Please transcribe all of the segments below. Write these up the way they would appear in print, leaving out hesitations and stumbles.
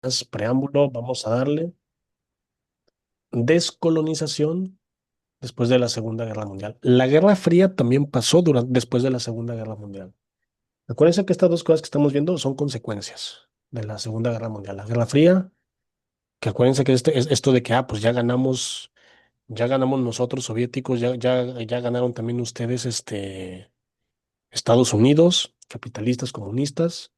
más preámbulo, vamos a darle descolonización después de la Segunda Guerra Mundial. La Guerra Fría también pasó después de la Segunda Guerra Mundial. Acuérdense que estas dos cosas que estamos viendo son consecuencias de la Segunda Guerra Mundial. La Guerra Fría, que acuérdense que es esto de que, pues ya ganamos nosotros soviéticos, ya ganaron también ustedes, Estados Unidos, capitalistas, comunistas.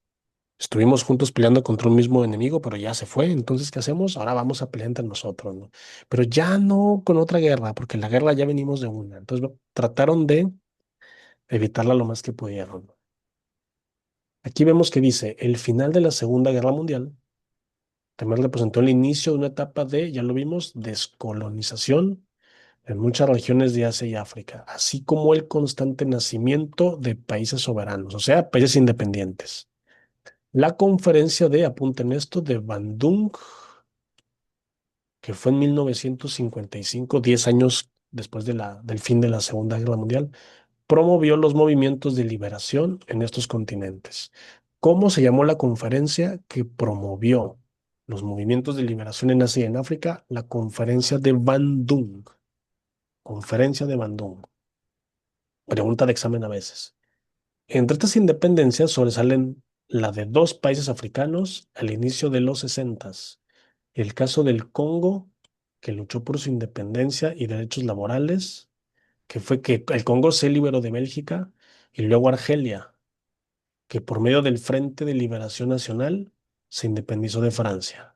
Estuvimos juntos peleando contra un mismo enemigo, pero ya se fue. Entonces, ¿qué hacemos? Ahora vamos a pelear entre nosotros, ¿no? Pero ya no con otra guerra, porque la guerra ya venimos de una. Entonces, trataron de evitarla lo más que pudieron. Aquí vemos que dice, el final de la Segunda Guerra Mundial también representó el inicio de una etapa de, ya lo vimos, descolonización en muchas regiones de Asia y África, así como el constante nacimiento de países soberanos, o sea, países independientes. La conferencia de, apunten esto, de Bandung, que fue en 1955, 10 años después del fin de la Segunda Guerra Mundial, promovió los movimientos de liberación en estos continentes. ¿Cómo se llamó la conferencia que promovió los movimientos de liberación en Asia y en África? La conferencia de Bandung. Conferencia de Bandung. Pregunta de examen a veces. Entre estas independencias sobresalen la de dos países africanos al inicio de los 60. El caso del Congo, que luchó por su independencia y derechos laborales, que fue que el Congo se liberó de Bélgica, y luego Argelia, que por medio del Frente de Liberación Nacional se independizó de Francia.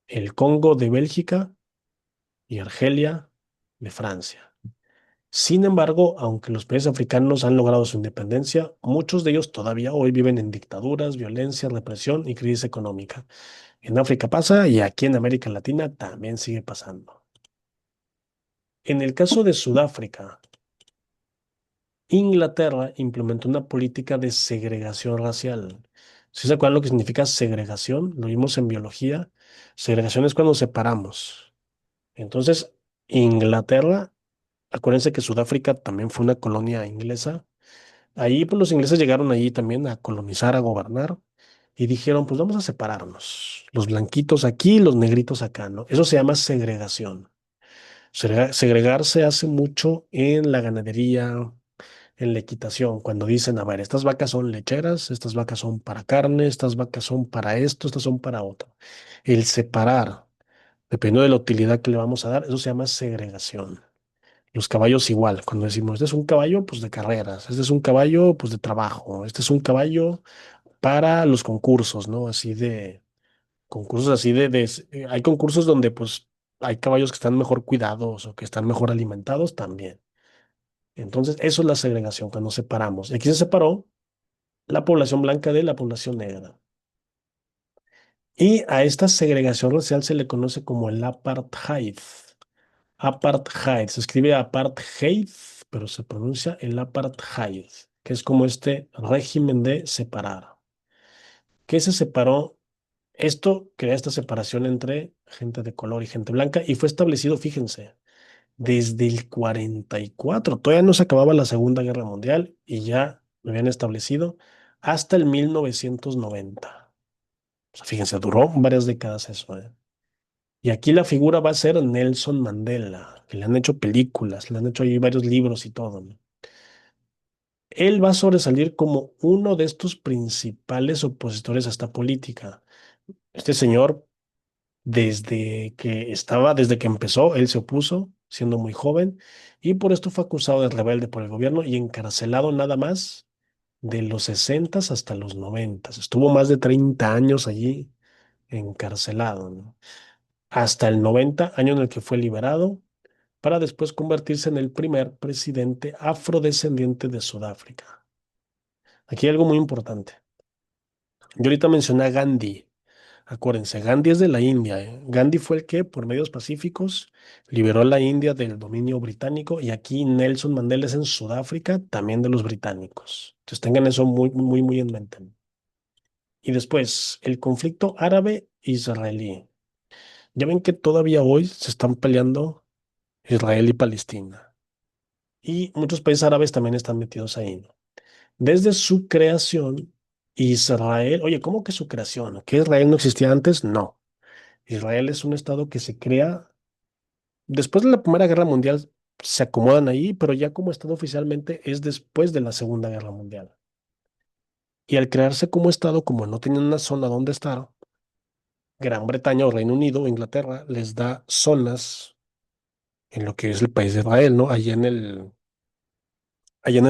El Congo de Bélgica y Argelia de Francia. Sin embargo, aunque los países africanos han logrado su independencia, muchos de ellos todavía hoy viven en dictaduras, violencia, represión y crisis económica. En África pasa y aquí en América Latina también sigue pasando. En el caso de Sudáfrica, Inglaterra implementó una política de segregación racial. ¿Sí se acuerdan lo que significa segregación? Lo vimos en biología. Segregación es cuando separamos. Entonces, Inglaterra, acuérdense que Sudáfrica también fue una colonia inglesa. Ahí, pues los ingleses llegaron allí también a colonizar, a gobernar, y dijeron, pues vamos a separarnos. Los blanquitos aquí, los negritos acá, ¿no? Eso se llama segregación. Segregar se hace mucho en la ganadería, en la equitación, cuando dicen, a ver, estas vacas son lecheras, estas vacas son para carne, estas vacas son para esto, estas son para otro. El separar, dependiendo de la utilidad que le vamos a dar, eso se llama segregación. Los caballos igual, cuando decimos, este es un caballo, pues de carreras, este es un caballo, pues de trabajo, este es un caballo para los concursos, ¿no? Así de, concursos así hay concursos donde pues hay caballos que están mejor cuidados o que están mejor alimentados también. Entonces, eso es la segregación, cuando separamos. Aquí se separó la población blanca de la población negra. Y a esta segregación racial se le conoce como el apartheid. Apartheid, se escribe apartheid, pero se pronuncia el apartheid, que es como este régimen de separar. ¿Qué se separó? Esto crea esta separación entre gente de color y gente blanca y fue establecido, fíjense, desde el 44. Todavía no se acababa la Segunda Guerra Mundial y ya lo habían establecido hasta el 1990. O sea, fíjense, duró varias décadas eso, ¿eh? Y aquí la figura va a ser Nelson Mandela, que le han hecho películas, le han hecho ahí varios libros y todo, ¿no? Él va a sobresalir como uno de estos principales opositores a esta política. Este señor, desde que empezó, él se opuso, siendo muy joven, y por esto fue acusado de rebelde por el gobierno y encarcelado nada más de los 60 hasta los 90. Estuvo más de 30 años allí encarcelado, ¿no? Hasta el 90, año en el que fue liberado, para después convertirse en el primer presidente afrodescendiente de Sudáfrica. Aquí hay algo muy importante. Yo ahorita mencioné a Gandhi. Acuérdense, Gandhi es de la India, ¿eh? Gandhi fue el que, por medios pacíficos, liberó a la India del dominio británico y aquí Nelson Mandela es en Sudáfrica, también de los británicos. Entonces tengan eso muy, muy, muy en mente. Y después, el conflicto árabe-israelí. Ya ven que todavía hoy se están peleando Israel y Palestina. Y muchos países árabes también están metidos ahí, ¿no? Desde su creación, Israel, oye, ¿cómo que su creación? ¿Que Israel no existía antes? No. Israel es un estado que se crea después de la Primera Guerra Mundial, se acomodan ahí, pero ya como estado oficialmente es después de la Segunda Guerra Mundial. Y al crearse como estado, como no tenían una zona donde estar, Gran Bretaña o Reino Unido o Inglaterra les da zonas en lo que es el país de Israel, ¿no? Allá en el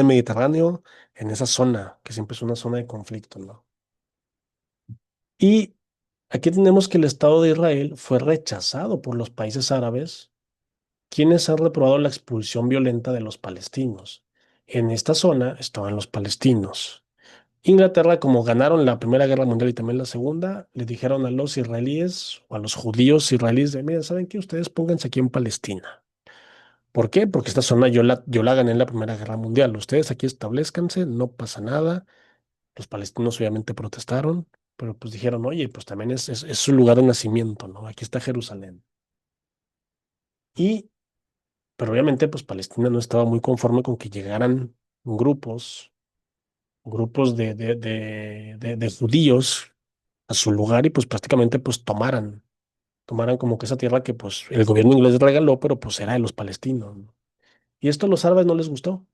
Mediterráneo, en esa zona, que siempre es una zona de conflicto, ¿no? Y aquí tenemos que el Estado de Israel fue rechazado por los países árabes, quienes han reprobado la expulsión violenta de los palestinos. En esta zona estaban los palestinos. Inglaterra, como ganaron la Primera Guerra Mundial y también la Segunda, le dijeron a los israelíes o a los judíos israelíes de, mira, ¿saben qué? Ustedes pónganse aquí en Palestina. ¿Por qué? Porque esta zona yo la gané en la Primera Guerra Mundial. Ustedes aquí establezcanse, no pasa nada. Los palestinos obviamente protestaron, pero pues dijeron, oye, pues también es su lugar de nacimiento, ¿no? Aquí está Jerusalén. Y, pero obviamente, pues Palestina no estaba muy conforme con que llegaran grupos, grupos de judíos a su lugar y pues prácticamente pues tomaran como que esa tierra que pues el gobierno inglés regaló, pero pues era de los palestinos, ¿no? Y esto a los árabes no les gustó.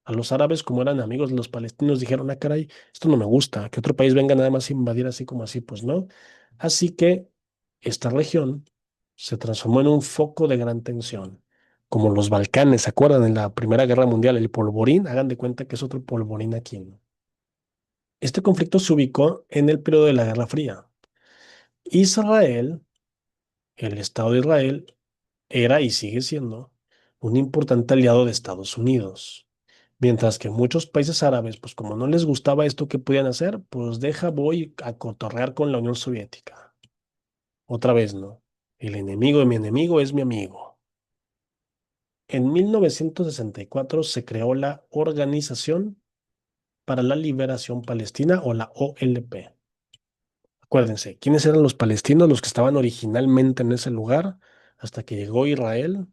A los árabes, como eran amigos de los palestinos, dijeron, ah, caray, esto no me gusta, que otro país venga nada más a invadir así como así, pues no. Así que esta región se transformó en un foco de gran tensión, como los Balcanes, ¿se acuerdan? En la Primera Guerra Mundial, el polvorín, hagan de cuenta que es otro polvorín aquí, ¿no? Este conflicto se ubicó en el periodo de la Guerra Fría. Israel, el Estado de Israel, era y sigue siendo un importante aliado de Estados Unidos. Mientras que muchos países árabes, pues como no les gustaba esto que podían hacer, pues voy a cotorrear con la Unión Soviética. Otra vez, ¿no? El enemigo de mi enemigo es mi amigo. En 1964 se creó la Organización para la Liberación Palestina o la OLP. Acuérdense, ¿quiénes eran los palestinos, los que estaban originalmente en ese lugar, hasta que llegó Israel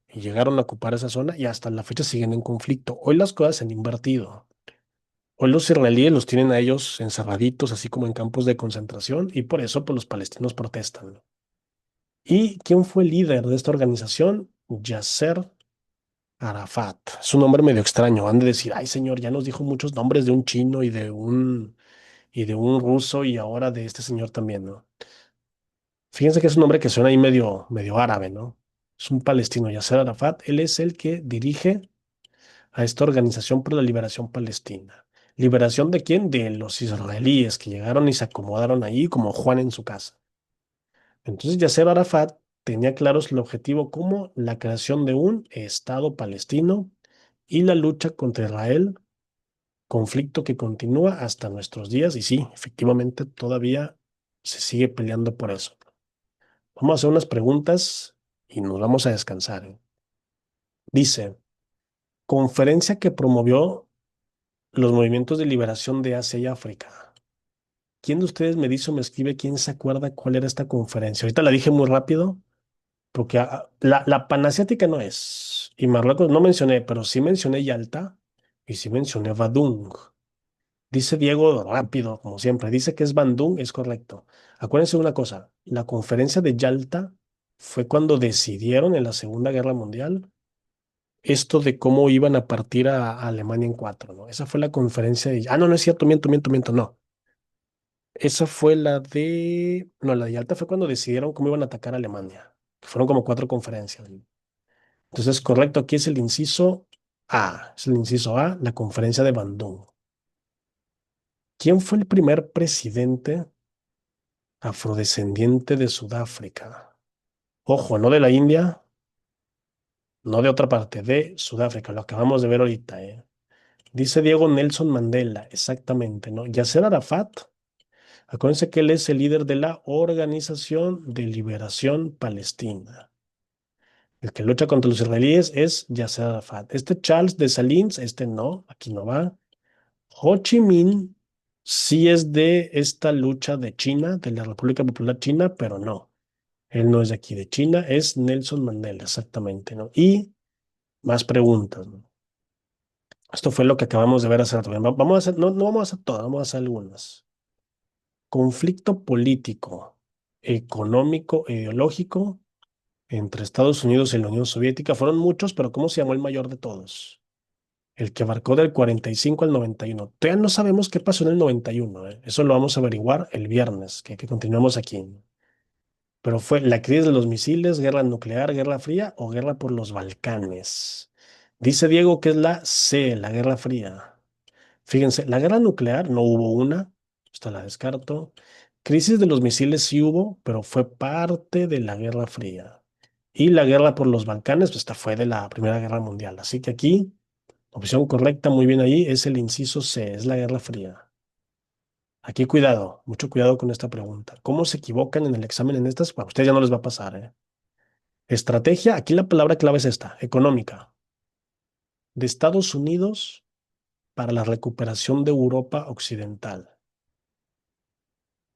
y llegaron a ocupar esa zona y hasta la fecha siguen en conflicto? Hoy las cosas se han invertido. Hoy los israelíes los tienen a ellos encerraditos, así como en campos de concentración, y por eso pues, los palestinos protestan, ¿no? ¿Y quién fue el líder de esta organización? Yasser Arafat. Es un nombre medio extraño. Han de decir, ay señor, ya nos dijo muchos nombres de un chino y de un ruso y ahora de este señor también, ¿no? Fíjense que es un nombre que suena ahí medio árabe, ¿no? Es un palestino, Yasser Arafat. Él es el que dirige a esta Organización por la Liberación Palestina. ¿Liberación de quién? De los israelíes que llegaron y se acomodaron ahí como Juan en su casa. Entonces Yasser Arafat tenía claros el objetivo como la creación de un Estado palestino y la lucha contra Israel, conflicto que continúa hasta nuestros días y sí, efectivamente todavía se sigue peleando por eso. Vamos a hacer unas preguntas y nos vamos a descansar, ¿eh? Dice, conferencia que promovió los movimientos de liberación de Asia y África. ¿Quién de ustedes me dice o me escribe quién se acuerda cuál era esta conferencia? Ahorita la dije muy rápido, porque la panasiática no es. Y Marruecos no mencioné, pero sí mencioné Yalta y sí mencioné Badung. Dice Diego rápido, como siempre. Dice que es Bandung, es correcto. Acuérdense de una cosa, la conferencia de Yalta fue cuando decidieron en la Segunda Guerra Mundial esto de cómo iban a partir a Alemania en cuatro, ¿no? Esa fue la conferencia de... Ah, no, no es cierto, miento, miento, miento, no. Esa fue la de... No, la de Yalta fue cuando decidieron cómo iban a atacar a Alemania, que fueron como cuatro conferencias, ¿no? Entonces, correcto, aquí es el inciso A. Es el inciso A, la conferencia de Bandung. ¿Quién fue el primer presidente afrodescendiente de Sudáfrica? Ojo, no de la India, no de otra parte, de Sudáfrica. Lo acabamos de ver ahorita, ¿eh? Dice Diego Nelson Mandela, exactamente, ¿no? Yasser Arafat. Acuérdense que él es el líder de la Organización de Liberación Palestina. El que lucha contra los israelíes es Yasser Arafat. Este Charles de Salins, este no, aquí no va. Ho Chi Minh sí es de esta lucha de China, de la República Popular China, pero no. Él no es de aquí, de China, es Nelson Mandela, exactamente, ¿no? Y más preguntas, ¿no? Esto fue lo que acabamos de ver hace rato. Bien, vamos a hacer, no, no vamos a hacer todas, vamos a hacer algunas. Conflicto político, económico e ideológico entre Estados Unidos y la Unión Soviética. Fueron muchos, pero ¿cómo se llamó el mayor de todos? El que abarcó del 45 al 91. Todavía no sabemos qué pasó en el 91, ¿eh? Eso lo vamos a averiguar el viernes, que continuamos aquí. Pero fue la crisis de los misiles, guerra nuclear, guerra fría o guerra por los Balcanes. Dice Diego que es la C, la guerra fría. Fíjense, la guerra nuclear no hubo una, esta la descarto. Crisis de los misiles sí hubo, pero fue parte de la Guerra Fría. Y la guerra por los Balcanes, pues esta fue de la Primera Guerra Mundial. Así que aquí, opción correcta, muy bien ahí, es el inciso C, es la Guerra Fría. Aquí cuidado, mucho cuidado con esta pregunta. ¿Cómo se equivocan en el examen en estas? Bueno, a ustedes ya no les va a pasar, ¿eh? Estrategia, aquí la palabra clave es esta, económica, de Estados Unidos para la recuperación de Europa Occidental.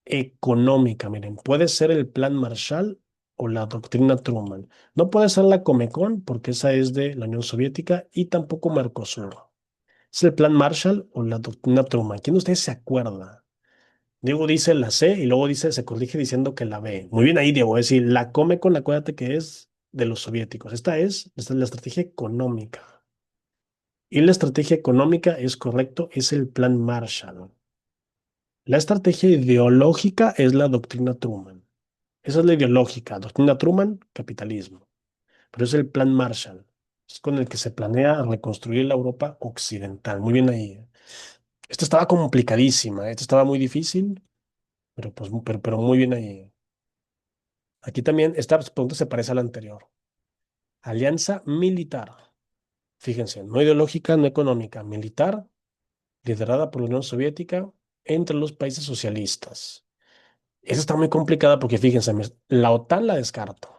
Económica, miren, puede ser el Plan Marshall o la doctrina Truman. No puede ser la Comecon porque esa es de la Unión Soviética y tampoco Mercosur. Es el Plan Marshall o la doctrina Truman. ¿Quién de ustedes se acuerda? Diego dice la C y luego dice, se corrige diciendo que la B. Muy bien ahí, Diego. Es decir, la Comecon, acuérdate que es de los soviéticos. Esta es la estrategia económica. Y la estrategia económica es correcto, es el Plan Marshall. La estrategia ideológica es la doctrina Truman. Esa es la ideológica. Doctrina Truman, capitalismo. Pero es el plan Marshall. Es con el que se planea reconstruir la Europa occidental. Muy bien ahí. Esta estaba complicadísima. Esta estaba muy difícil, pero, pues, pero muy bien ahí. Aquí también esta pregunta se parece a la anterior. Alianza militar. Fíjense, no ideológica, no económica, militar, liderada por la Unión Soviética entre los países socialistas. Esa está muy complicada porque fíjense, la OTAN la descarto,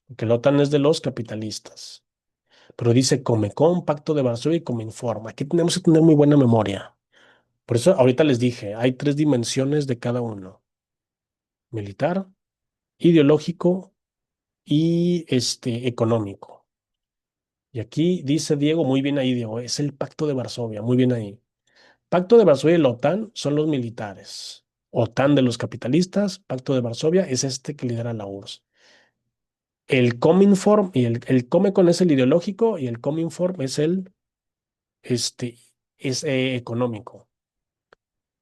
porque la OTAN es de los capitalistas. Pero dice Comecon, Pacto de Varsovia y Cominform. Aquí tenemos que tener muy buena memoria. Por eso ahorita les dije, hay tres dimensiones de cada uno: militar, ideológico y económico. Y aquí dice Diego, muy bien ahí, Diego, es el Pacto de Varsovia, muy bien ahí. Pacto de Varsovia y la OTAN son los militares. OTAN de los capitalistas, Pacto de Varsovia es este que lidera la URSS. El Cominform y el Comecon es el ideológico y el Cominform es el este, económico.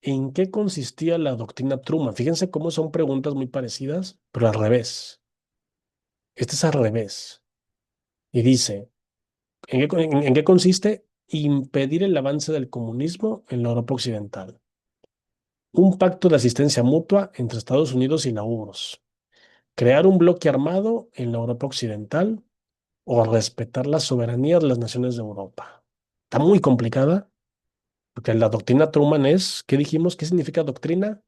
¿En qué consistía la doctrina Truman? Fíjense cómo son preguntas muy parecidas, pero al revés. Este es al revés. Y dice, ¿en qué consiste? Impedir el avance del comunismo en la Europa Occidental. Un pacto de asistencia mutua entre Estados Unidos y la URSS. Crear un bloque armado en la Europa Occidental o respetar la soberanía de las naciones de Europa. Está muy complicada, porque la doctrina Truman es, ¿qué dijimos? ¿Qué significa doctrina?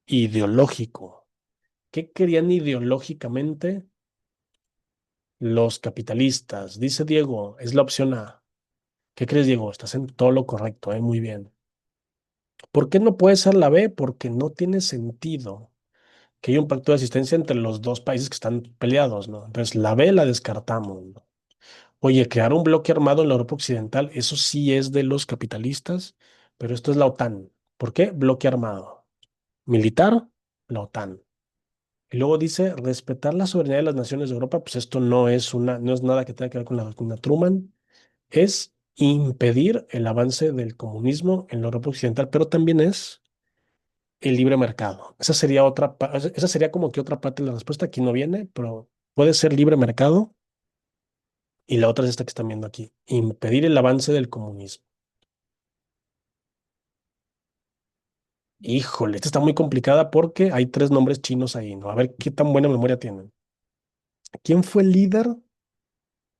Ideológico. ¿Qué querían ideológicamente los capitalistas? Dice Diego, es la opción A. ¿Qué crees, Diego? Estás en todo lo correcto, muy bien. ¿Por qué no puede ser la B? Porque no tiene sentido que haya un pacto de asistencia entre los dos países que están peleados, ¿no? Entonces, la B la descartamos, ¿no? Oye, crear un bloque armado en la Europa Occidental, eso sí es de los capitalistas, pero esto es la OTAN. ¿Por qué? Bloque armado. Militar, la OTAN. Y luego dice, respetar la soberanía de las naciones de Europa, pues esto no es nada que tenga que ver con la doctrina Truman, es impedir el avance del comunismo en la Europa Occidental, pero también es el libre mercado. Esa sería como que otra parte de la respuesta, aquí no viene, pero puede ser libre mercado y la otra es esta que están viendo aquí, impedir el avance del comunismo. Híjole, esta está muy complicada porque hay tres nombres chinos ahí, ¿no? A ver qué tan buena memoria tienen. ¿Quién fue el líder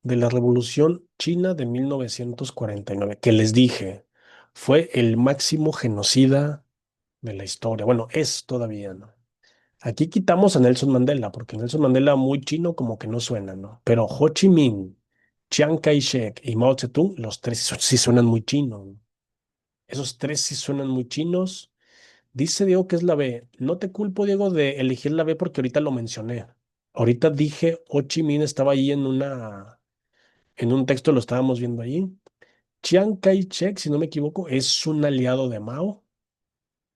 de la Revolución China de 1949? Que les dije, fue el máximo genocida de la historia. Bueno, es todavía, ¿no? Aquí quitamos a Nelson Mandela, porque Nelson Mandela muy chino como que no suena, ¿no? Pero Ho Chi Minh, Chiang Kai-shek y Mao Zedong, los tres sí suenan muy chinos, ¿no? Esos tres sí suenan muy chinos. Dice Diego que es la B. No te culpo, Diego, de elegir la B porque ahorita lo mencioné. Ahorita dije Ho Chi Minh estaba ahí en un texto, lo estábamos viendo ahí. Chiang Kai-shek, si no me equivoco, es un aliado de Mao,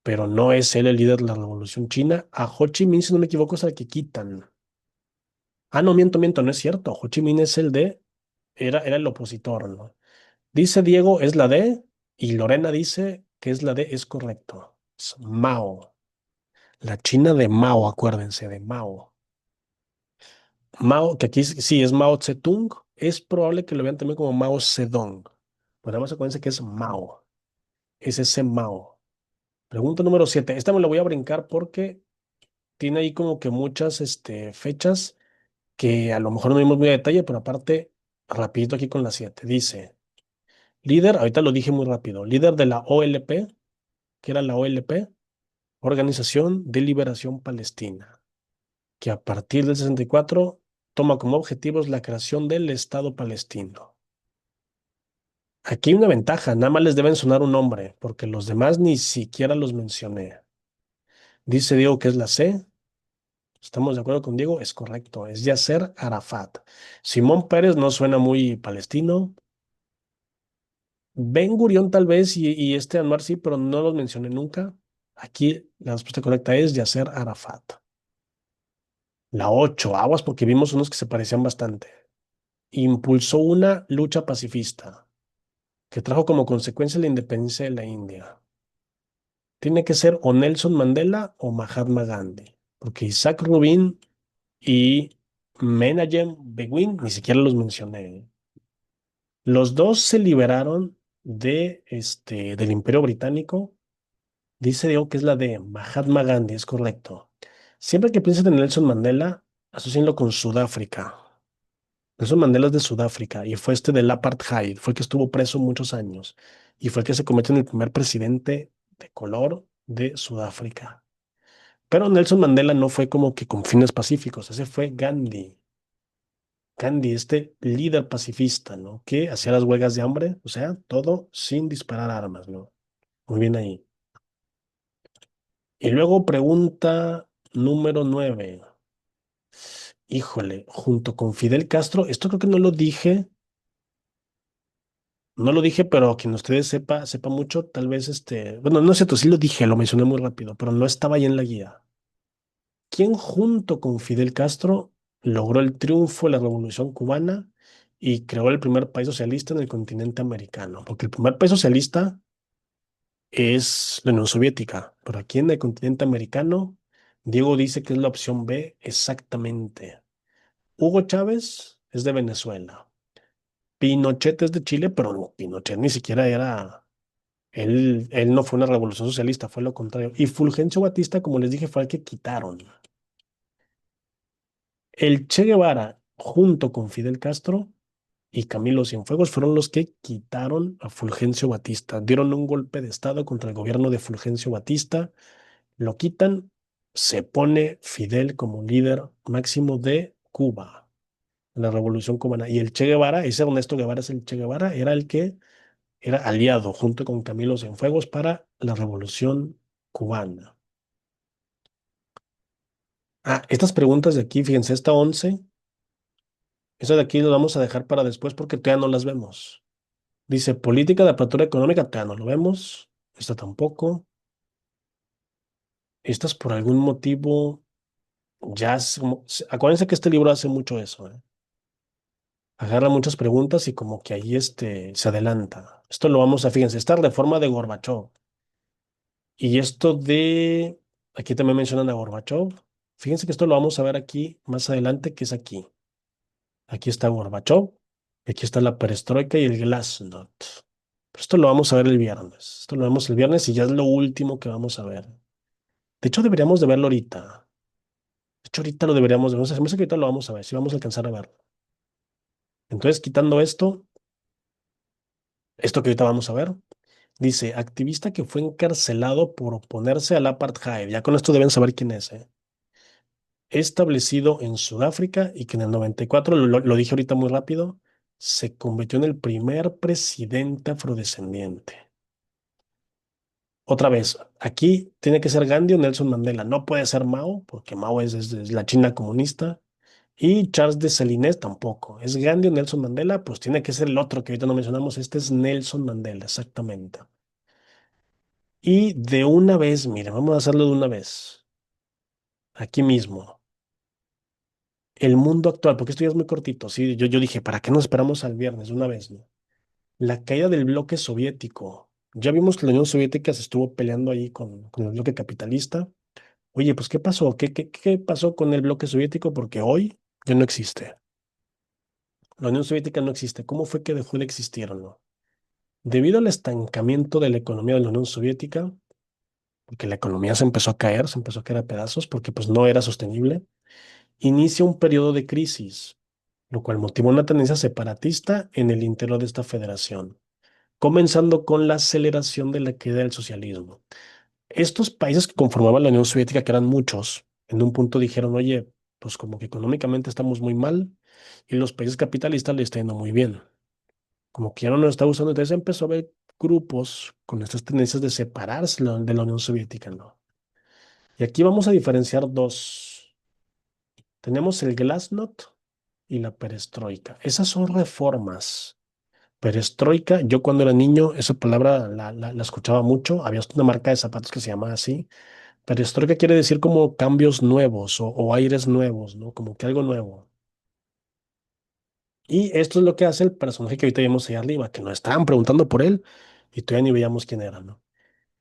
pero no es él el líder de la Revolución China. A Ho Chi Minh, si no me equivoco, es el que quitan. Ah, no, miento, miento, no es cierto. Ho Chi Minh es el de, era el opositor, ¿no? Dice Diego, es la D, y Lorena dice que es la D, es correcto. Es Mao. La China de Mao, acuérdense, de Mao. Mao, que aquí sí es Mao Zedong, es probable que lo vean también como Mao Zedong. Pero además acuérdense que es Mao, es ese Mao. Pregunta número 7. Esta me la voy a brincar porque tiene ahí como que muchas fechas que a lo mejor no vimos muy a detalle, pero aparte, rapidito aquí con la 7. Dice, líder, ahorita lo dije muy rápido, líder de la OLP, que era la OLP, Organización de Liberación Palestina, que a partir del 64 toma como objetivos la creación del Estado palestino. Aquí hay una ventaja, nada más les deben sonar un nombre, porque los demás ni siquiera los mencioné. Dice Diego que es la C. ¿Estamos de acuerdo con Diego? Es correcto, es Yasser Arafat. Simón Pérez no suena muy palestino. Ben Gurión tal vez y este Anwar sí, pero no los mencioné nunca. Aquí la respuesta correcta es Yasser Arafat. La 8, aguas porque vimos unos que se parecían bastante. Impulsó una lucha pacifista que trajo como consecuencia la independencia de la India. Tiene que ser o Nelson Mandela o Mahatma Gandhi, porque Isaac Rubin y Menachem Begin ni siquiera los mencioné. Los dos se liberaron del Imperio Británico. Dice Diego que es la de Mahatma Gandhi, es correcto. Siempre que piensen en Nelson Mandela, asocienlo con Sudáfrica. Nelson Mandela es de Sudáfrica y fue del apartheid, fue el que estuvo preso muchos años y fue el que se convirtió en el primer presidente de color de Sudáfrica. Pero Nelson Mandela no fue como que con fines pacíficos, ese fue Gandhi. Gandhi, este líder pacifista, ¿no? Que hacía las huelgas de hambre, o sea, todo sin disparar armas, ¿no? Muy bien ahí. Y luego pregunta número 9. Híjole, junto con Fidel Castro, esto creo que no lo dije, pero quien ustedes sepa mucho, tal vez bueno, no es cierto, sí lo dije, lo mencioné muy rápido, pero no estaba ahí en la guía. ¿Quién junto con Fidel Castro logró el triunfo de la Revolución Cubana y creó el primer país socialista en el continente americano? Porque el primer país socialista es la Unión Soviética, pero aquí en el continente americano, Diego dice que es la opción B exactamente. Hugo Chávez es de Venezuela. Pinochet es de Chile, pero no, Pinochet ni siquiera era, él no fue una revolución socialista, fue lo contrario. Y Fulgencio Batista, como les dije, fue el que quitaron. El Che Guevara, junto con Fidel Castro y Camilo Cienfuegos, fueron los que quitaron a Fulgencio Batista. Dieron un golpe de estado contra el gobierno de Fulgencio Batista, lo quitan, se pone Fidel como líder máximo de Cuba, en la revolución cubana. Y el Che Guevara, ese Ernesto Guevara es el Che Guevara, era el que era aliado junto con Camilo Cienfuegos para la revolución cubana. Ah, estas preguntas de aquí, fíjense, esta 11. Esa de aquí la vamos a dejar para después porque todavía no las vemos. Dice, política de apertura económica, todavía no lo vemos. Esta tampoco. Estas por algún motivo ya... Acuérdense que este libro hace mucho eso, ¿eh? Agarra muchas preguntas y como que ahí se adelanta. Esto lo vamos a, fíjense, esta reforma de Gorbachov. Y esto de... Aquí también mencionan a Gorbachov. Fíjense que esto lo vamos a ver aquí más adelante, que es aquí. Aquí está Gorbachov. Aquí está la perestroika y el glasnost. Pero esto lo vamos a ver el viernes. Esto lo vemos el viernes y ya es lo último que vamos a ver. De hecho, deberíamos de verlo ahorita. De hecho, ahorita lo deberíamos de ver. O sea, se me hace que ahorita lo vamos a ver, si vamos a alcanzar a verlo. Entonces, quitando esto que ahorita vamos a ver, dice, activista que fue encarcelado por oponerse al apartheid. Ya con esto deben saber quién es, ¿eh? Establecido en Sudáfrica y que en el 94, lo dije ahorita muy rápido, se convirtió en el primer presidente afrodescendiente. Otra vez, aquí tiene que ser Gandhi o Nelson Mandela. No puede ser Mao, porque Mao es la China comunista. Y Charles de Salinas tampoco. ¿Es Gandhi o Nelson Mandela? Pues tiene que ser el otro que ahorita no mencionamos. Este es Nelson Mandela, exactamente. Y de una vez, mira, vamos a hacerlo de una vez. Aquí mismo. El mundo actual, porque esto ya es muy cortito. Sí, yo dije, ¿para qué nos esperamos al viernes? De una vez, ¿no? La caída del bloque soviético. Ya vimos que la Unión Soviética se estuvo peleando ahí con el bloque capitalista. Oye, pues ¿qué pasó? ¿Qué pasó con el bloque soviético? Porque hoy ya no existe. La Unión Soviética no existe. ¿Cómo fue que dejó de existir, no? Debido al estancamiento de la economía de la Unión Soviética, porque la economía se empezó a caer a pedazos porque pues no era sostenible, inicia un periodo de crisis, lo cual motivó una tendencia separatista en el interior de esta federación, comenzando con la aceleración de la caída del socialismo. Estos países que conformaban la Unión Soviética, que eran muchos, en un punto dijeron, oye, pues como que económicamente estamos muy mal y los países capitalistas le está yendo muy bien. Como que ya no nos está gustando, entonces empezó a haber grupos con estas tendencias de separarse de la Unión Soviética, ¿no? Y aquí vamos a diferenciar dos. Tenemos el Glasnost y la perestroika. Esas son reformas. Perestroika, yo cuando era niño, esa palabra la escuchaba mucho. Había una marca de zapatos que se llamaba así. Perestroika quiere decir como cambios nuevos o aires nuevos, ¿no? Como que algo nuevo. Y esto es lo que hace el personaje que ahorita vimos ahí arriba, que nos estaban preguntando por él y todavía ni veíamos quién era, ¿no?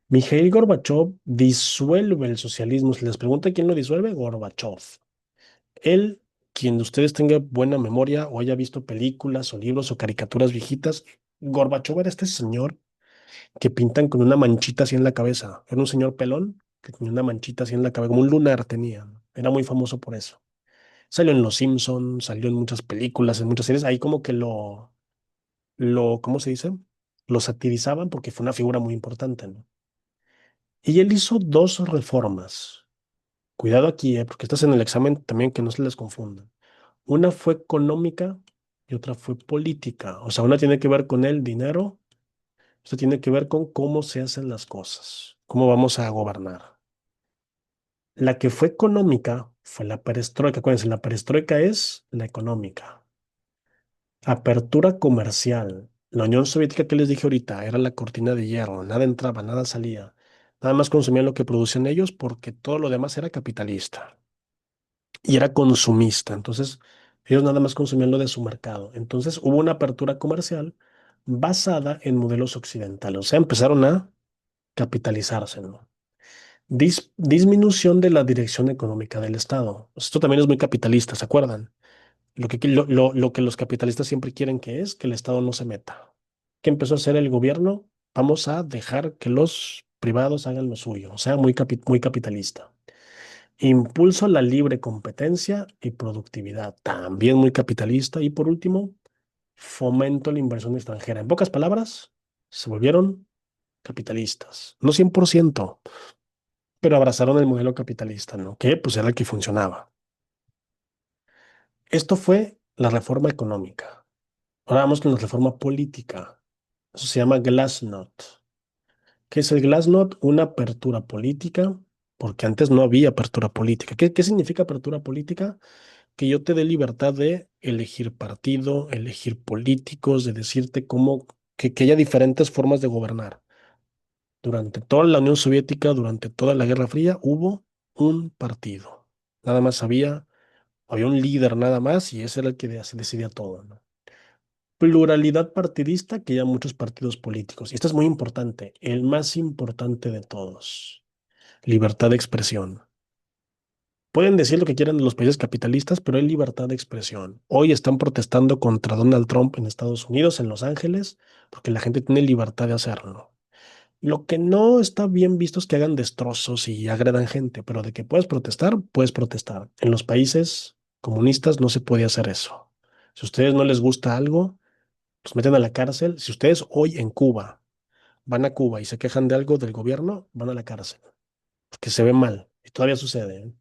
Mikhail Gorbachev disuelve el socialismo. Si les pregunta quién lo disuelve, Gorbachev. Él, quien de ustedes tenga buena memoria o haya visto películas o libros o caricaturas viejitas, Gorbachev era este señor que pintan con una manchita así en la cabeza. Era un señor pelón que tenía una manchita así en la cabeza, como un lunar tenía, ¿no? Era muy famoso por eso. Salió en Los Simpsons, salió en muchas películas, en muchas series. Ahí como que ¿cómo se dice? Lo satirizaban porque fue una figura muy importante, ¿no? Y él hizo dos reformas. Cuidado aquí, porque estás en el examen también, que no se les confunda. Una fue económica y otra fue política. O sea, una tiene que ver con el dinero, otra tiene que ver con cómo se hacen las cosas, cómo vamos a gobernar. La que fue económica fue la perestroika. Acuérdense, la perestroika es la económica. Apertura comercial. La Unión Soviética que les dije ahorita era la cortina de hierro. Nada entraba, nada salía. Nada más consumían lo que producían ellos porque todo lo demás era capitalista y era consumista. Entonces, ellos nada más consumían lo de su mercado. Entonces, hubo una apertura comercial basada en modelos occidentales. O sea, empezaron a capitalizarse, ¿no? Disminución de la dirección económica del Estado. Esto también es muy capitalista, ¿se acuerdan? Lo que los capitalistas siempre quieren que es que el Estado no se meta. ¿Qué empezó a hacer el gobierno? Vamos a dejar que los privados hagan lo suyo, o sea, muy capitalista. Impulso a la libre competencia y productividad, también muy capitalista. Y por último, fomento a la inversión extranjera. En pocas palabras, se volvieron capitalistas. No 100%, pero abrazaron el modelo capitalista, ¿no? Que pues era el que funcionaba. Esto fue la reforma económica. Ahora vamos con la reforma política. Eso se llama Glasnost. ¿Qué es el Glasnost? Una apertura política, porque antes no había apertura política. ¿Qué significa apertura política? Que yo te dé libertad de elegir partido, elegir políticos, de decirte cómo, que haya diferentes formas de gobernar. Durante toda la Unión Soviética, durante toda la Guerra Fría, hubo un partido. Nada más había un líder nada más y ese era el que decidía todo, ¿no? Pluralidad partidista, que ya muchos partidos políticos. Y esto es muy importante, el más importante de todos, libertad de expresión. Pueden decir lo que quieran de los países capitalistas, pero hay libertad de expresión. Hoy están protestando contra Donald Trump en Estados Unidos, en Los Ángeles, porque la gente tiene libertad de hacerlo. Lo que no está bien visto es que hagan destrozos y agredan gente, pero de que puedes protestar, puedes protestar. En los países comunistas no se puede hacer eso. Si a ustedes no les gusta algo, los meten a la cárcel. Si ustedes hoy en Cuba van a Cuba y se quejan de algo del gobierno, van a la cárcel, porque se ve mal. Y todavía sucede, ¿eh?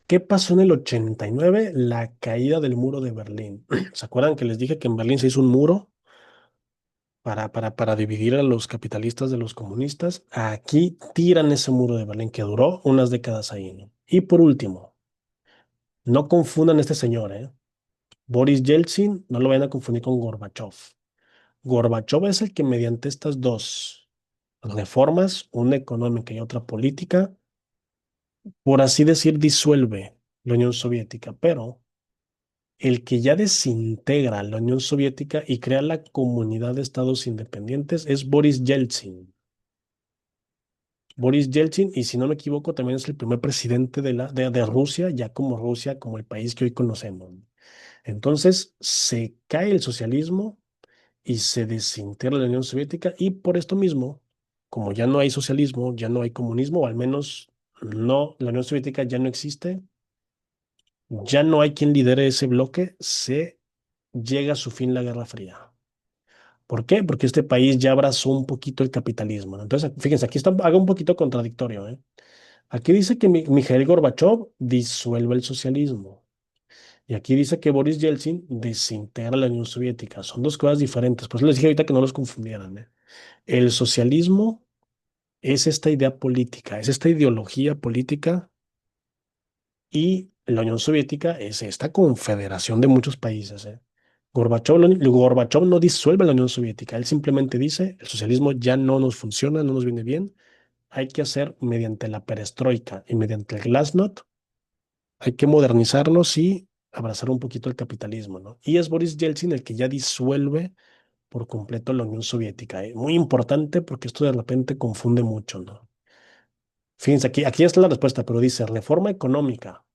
¿Qué pasó en el 89? La caída del muro de Berlín. ¿Se acuerdan que les dije que en Berlín se hizo un muro para dividir a los capitalistas de los comunistas? Aquí tiran ese muro de Berlín que duró unas décadas ahí, ¿no? Y por último, No confundan a este señor, ¿eh? Boris Yeltsin, no lo vayan a confundir con Gorbachev. Gorbachev es el que mediante estas dos reformas, una económica y otra política, por así decir, disuelve la Unión Soviética, pero el que ya desintegra la Unión Soviética y crea la Comunidad de Estados Independientes es Boris Yeltsin. Boris Yeltsin, y si no me equivoco, también es el primer presidente de Rusia, ya como Rusia, como el país que hoy conocemos. Entonces, se cae el socialismo y se desintegra la Unión Soviética, y por esto mismo, como ya no hay socialismo, ya no hay comunismo, o al menos no, la Unión Soviética ya no existe, ya no hay quien lidere ese bloque, se llega a su fin la Guerra Fría. ¿Por qué? Porque este país ya abrazó un poquito el capitalismo, ¿no? Entonces, fíjense, aquí está, haga un poquito contradictorio, ¿eh? Aquí dice que Mikhail Gorbachev disuelve el socialismo. Y aquí dice que Boris Yeltsin desintegra la Unión Soviética. Son dos cosas diferentes. Por eso les dije ahorita que no los confundieran, ¿eh? El socialismo es esta idea política, es esta ideología política, y la Unión Soviética es esta confederación de muchos países, ¿eh? Gorbachev no disuelve la Unión Soviética, él simplemente dice, el socialismo ya no nos funciona, no nos viene bien, hay que hacer mediante la perestroika y mediante el glasnost, hay que modernizarnos y abrazar un poquito el capitalismo, ¿no? Y es Boris Yeltsin el que ya disuelve por completo la Unión Soviética, ¿eh? Muy importante porque esto de repente confunde mucho, ¿no? Fíjense, aquí está la respuesta, pero dice reforma económica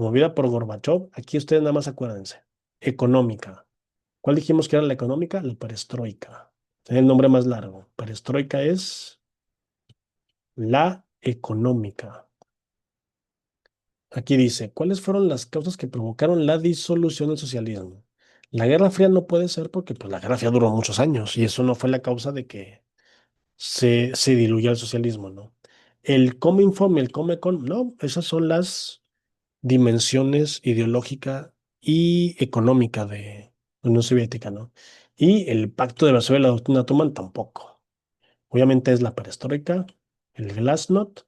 promovida por Gorbachev. Aquí ustedes nada más acuérdense. Económica. ¿Cuál dijimos que era la económica? La perestroika. Tiene el nombre más largo. Perestroika es la económica. Aquí dice, ¿cuáles fueron las causas que provocaron la disolución del socialismo? La Guerra Fría no puede ser porque pues, la Guerra Fría duró muchos años y eso no fue la causa de que se diluyó el socialismo, ¿no? El Cominform y el Comecon, no, esas son las dimensiones ideológica y económica de la Unión Soviética, ¿no? Y el Pacto de Varsovia y la doctrina Truman tampoco. Obviamente es la perestroika, el glasnost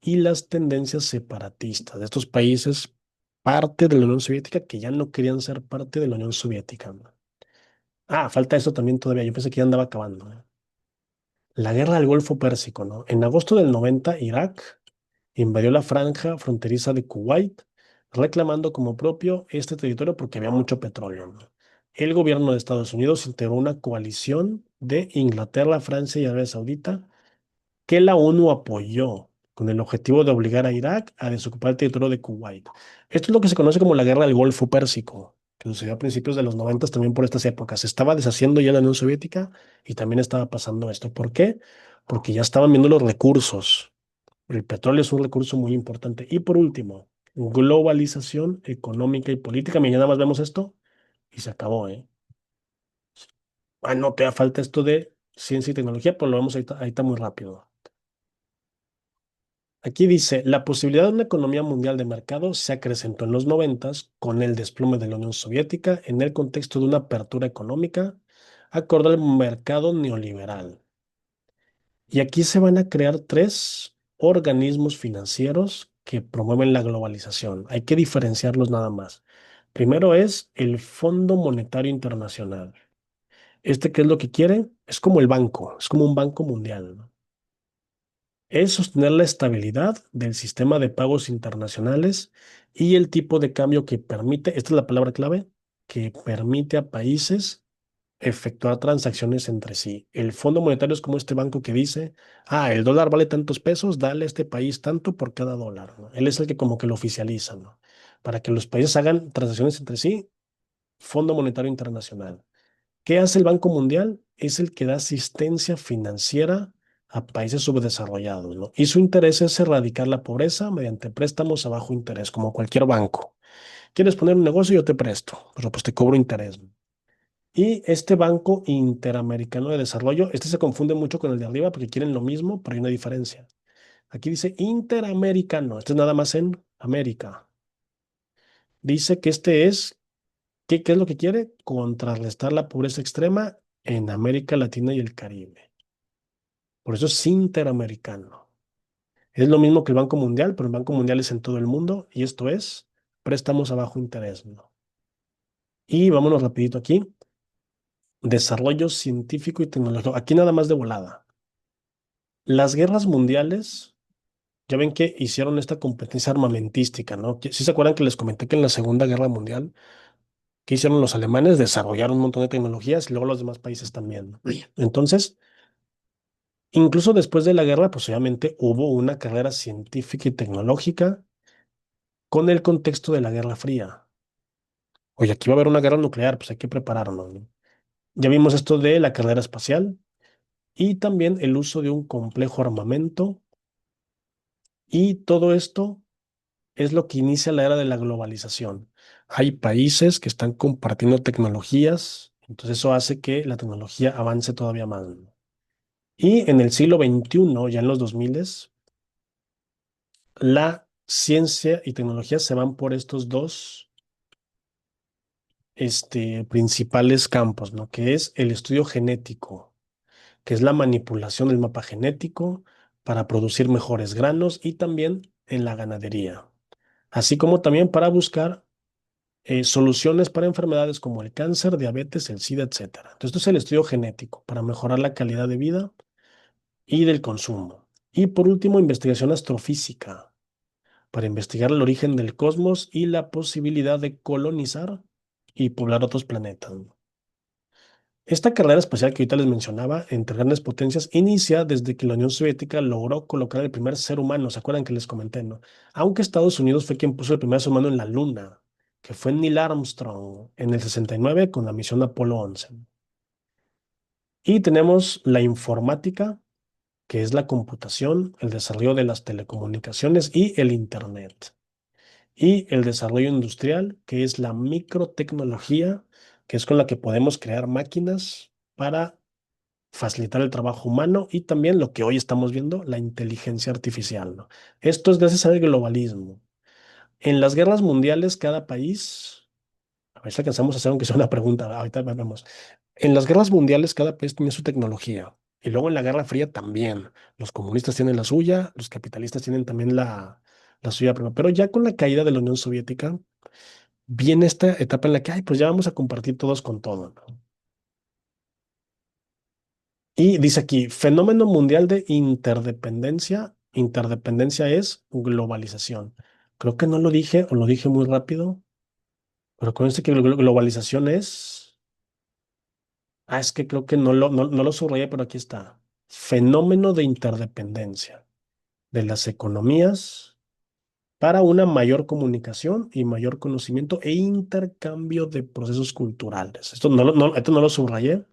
y las tendencias separatistas de estos países, parte de la Unión Soviética, que ya no querían ser parte de la Unión Soviética, ¿no? Ah, falta eso también todavía. Yo pensé que ya andaba acabando, ¿eh? La guerra del Golfo Pérsico, ¿no? En agosto del 90, Irak invadió la franja fronteriza de Kuwait, reclamando como propio este territorio porque había mucho petróleo, ¿no? El gobierno de Estados Unidos integró una coalición de Inglaterra, Francia y Arabia Saudita que la ONU apoyó con el objetivo de obligar a Irak a desocupar el territorio de Kuwait. Esto es lo que se conoce como la Guerra del Golfo Pérsico, que sucedió a principios de los 90 también por estas épocas. Se estaba deshaciendo ya la Unión Soviética y también estaba pasando esto. ¿Por qué? Porque ya estaban viendo los recursos. El petróleo es un recurso muy importante. Y por último, globalización económica y política. Mañana nada más vemos esto y se acabó, ¿eh? Ah, no, te da falta esto de ciencia y tecnología, pero lo vemos ahorita muy rápido. Aquí dice, la posibilidad de una economía mundial de mercado se acrecentó en los noventas con el desplome de la Unión Soviética en el contexto de una apertura económica acorde al mercado neoliberal. Y aquí se van a crear tres organismos financieros que promueven la globalización. Hay que diferenciarlos nada más. Primero es el Fondo Monetario Internacional. ¿Qué es lo que quiere? Es como el banco, es como un banco mundial, ¿no? Es sostener la estabilidad del sistema de pagos internacionales y el tipo de cambio que permite, esta es la palabra clave, que permite a países efectuar transacciones entre sí. El Fondo Monetario es como este banco que dice, ah, el dólar vale tantos pesos, dale a este país tanto por cada dólar, ¿no? Él es el que como que lo oficializa, ¿no? Para que los países hagan transacciones entre sí, Fondo Monetario Internacional. ¿Qué hace el Banco Mundial? Es el que da asistencia financiera a países subdesarrollados, ¿no? Y su interés es erradicar la pobreza mediante préstamos a bajo interés, como cualquier banco. ¿Quieres poner un negocio? Yo te presto, pero pues te cobro interés, ¿no? Y este Banco Interamericano de Desarrollo, este se confunde mucho con el de arriba porque quieren lo mismo, pero hay una diferencia. Aquí dice Interamericano, este es nada más en América. Dice que este es, ¿qué es lo que quiere? Contrarrestar la pobreza extrema en América Latina y el Caribe. Por eso es interamericano. Es lo mismo que el Banco Mundial, pero el Banco Mundial es en todo el mundo y esto es préstamos a bajo interés, ¿no? Y vámonos rapidito aquí. Desarrollo científico y tecnológico. Aquí nada más de volada. Las guerras mundiales, ya ven que hicieron esta competencia armamentística, ¿no? ¿Sí se acuerdan que les comenté que en la Segunda Guerra Mundial, ¿qué hicieron los alemanes? Desarrollaron un montón de tecnologías y luego los demás países también, ¿no? Entonces, incluso después de la guerra, pues obviamente hubo una carrera científica y tecnológica con el contexto de la Guerra Fría. Oye, aquí va a haber una guerra nuclear, pues hay que prepararnos, ¿no? Ya vimos esto de la carrera espacial y también el uso de un complejo armamento, y todo esto es lo que inicia la era de la globalización. Hay países que están compartiendo tecnologías, entonces eso hace que la tecnología avance todavía más, ¿no? Y en el siglo XXI, ya en los 2000, la ciencia y tecnología se van por estos dos principales campos, ¿no? Que es el estudio genético, que es la manipulación del mapa genético para producir mejores granos, y también en la ganadería, así como también para buscar soluciones para enfermedades como el cáncer, diabetes, el SIDA, etcétera. Entonces, esto es el estudio genético para mejorar la calidad de vida y del consumo. Y por último, investigación astrofísica para investigar el origen del cosmos y la posibilidad de colonizar y poblar otros planetas. Esta carrera espacial que ahorita les mencionaba entre grandes potencias inicia desde que la Unión Soviética logró colocar el primer ser humano. ¿Se acuerdan que les comenté, no? Aunque Estados Unidos fue quien puso el primer ser humano en la Luna, que fue Neil Armstrong en el 69 con la misión Apolo 11. Y tenemos la informática, que es la computación, el desarrollo de las telecomunicaciones y el Internet. Y el desarrollo industrial, que es la microtecnología, que es con la que podemos crear máquinas para facilitar el trabajo humano, y también lo que hoy estamos viendo, la inteligencia artificial, ¿no? Esto es gracias al globalismo. En las guerras mundiales, cada país, a ver si alcanzamos a hacer aunque sea una pregunta, ahorita vemos. En las guerras mundiales, cada país tenía su tecnología. Y luego en la Guerra Fría también. Los comunistas tienen la suya, los capitalistas tienen también la suya. Pero ya con la caída de la Unión Soviética, viene esta etapa en la que, ay, pues ya vamos a compartir todos con todo, ¿no? Y dice aquí, fenómeno mundial de interdependencia. Interdependencia es globalización. Creo que no lo dije o lo dije muy rápido, pero acuérdense que globalización es... Ah, es que creo que no lo subrayé, pero aquí está. Fenómeno de interdependencia de las economías para una mayor comunicación y mayor conocimiento e intercambio de procesos culturales. Esto no lo subrayé,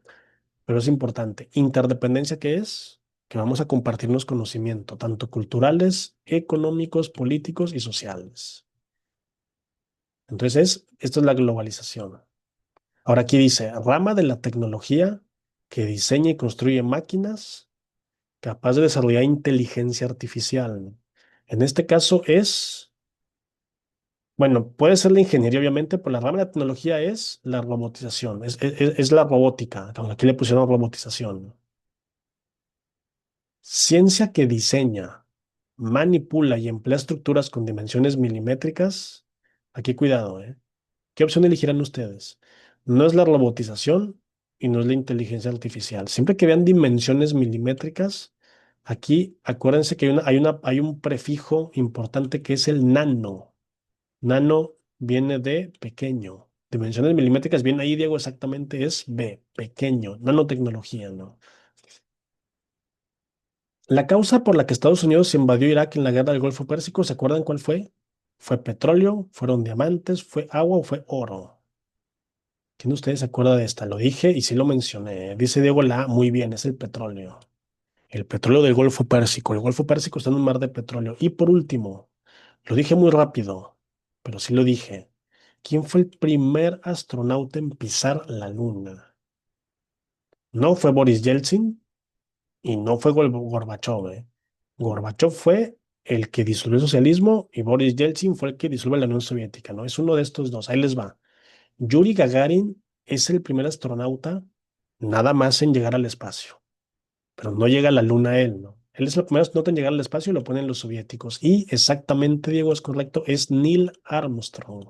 pero es importante. Interdependencia, ¿qué es? Que vamos a compartirnos conocimiento, tanto culturales, económicos, políticos y sociales. Entonces, esto es la globalización. Ahora aquí dice, rama de la tecnología que diseña y construye máquinas capaz de desarrollar inteligencia artificial. En este caso es, bueno, puede ser la ingeniería, obviamente, pero la rama de la tecnología es la robotización, es la robótica. Aquí le pusieron robotización. Ciencia que diseña, manipula y emplea estructuras con dimensiones milimétricas. Aquí cuidado, ¿eh? ¿Qué opción elegirán ustedes? No es la robotización y no es la inteligencia artificial. Siempre que vean dimensiones milimétricas, aquí acuérdense que hay un prefijo importante que es el nano. Nano viene de pequeño. Dimensiones milimétricas viene ahí, Diego, exactamente es B, pequeño, nanotecnología, ¿no? La causa por la que Estados Unidos invadió Irak en la guerra del Golfo Pérsico, ¿se acuerdan cuál fue? ¿Fue petróleo? ¿Fueron diamantes? ¿Fue agua o fue oro? ¿Quién de ustedes se acuerda de esta? Lo dije y sí lo mencioné. Dice Diego La, muy bien, es el petróleo. El petróleo del Golfo Pérsico. El Golfo Pérsico está en un mar de petróleo. Y por último, lo dije muy rápido, pero sí lo dije. ¿Quién fue el primer astronauta en pisar la luna? No fue Boris Yeltsin, y no fue Gorbachev, ¿eh? Gorbachev fue el que disolvió el socialismo y Boris Yeltsin fue el que disuelve la Unión Soviética, ¿no? Es uno de estos dos. Ahí les va. Yuri Gagarin es el primer astronauta nada más en llegar al espacio, pero no llega a la luna él, ¿no? Él es el primero astronauta en llegar al espacio y lo ponen los soviéticos. Y exactamente, Diego, es correcto, es Neil Armstrong,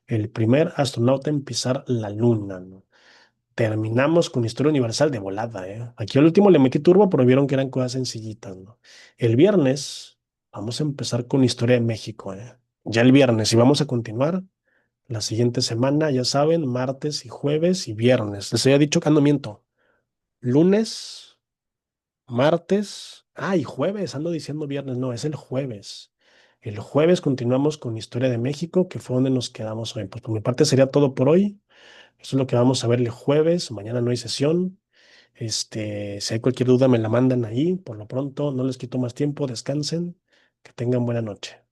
el primer astronauta en pisar la luna, ¿no? Terminamos con historia universal de volada, ¿eh? Aquí al último le metí turbo, pero vieron que eran cosas sencillitas, ¿no? El viernes vamos a empezar con historia de México, ¿eh? Ya el viernes y vamos a continuar la siguiente semana, ya saben, martes y jueves y viernes. Les había dicho que ando miento. Lunes, martes, y jueves, ando diciendo viernes, no, es el jueves. El jueves continuamos con historia de México, que fue donde nos quedamos hoy. Pues por mi parte sería todo por hoy. Eso es lo que vamos a ver el jueves. Mañana no hay sesión. Si hay cualquier duda, me la mandan ahí. Por lo pronto, no les quito más tiempo. Descansen. Que tengan buena noche.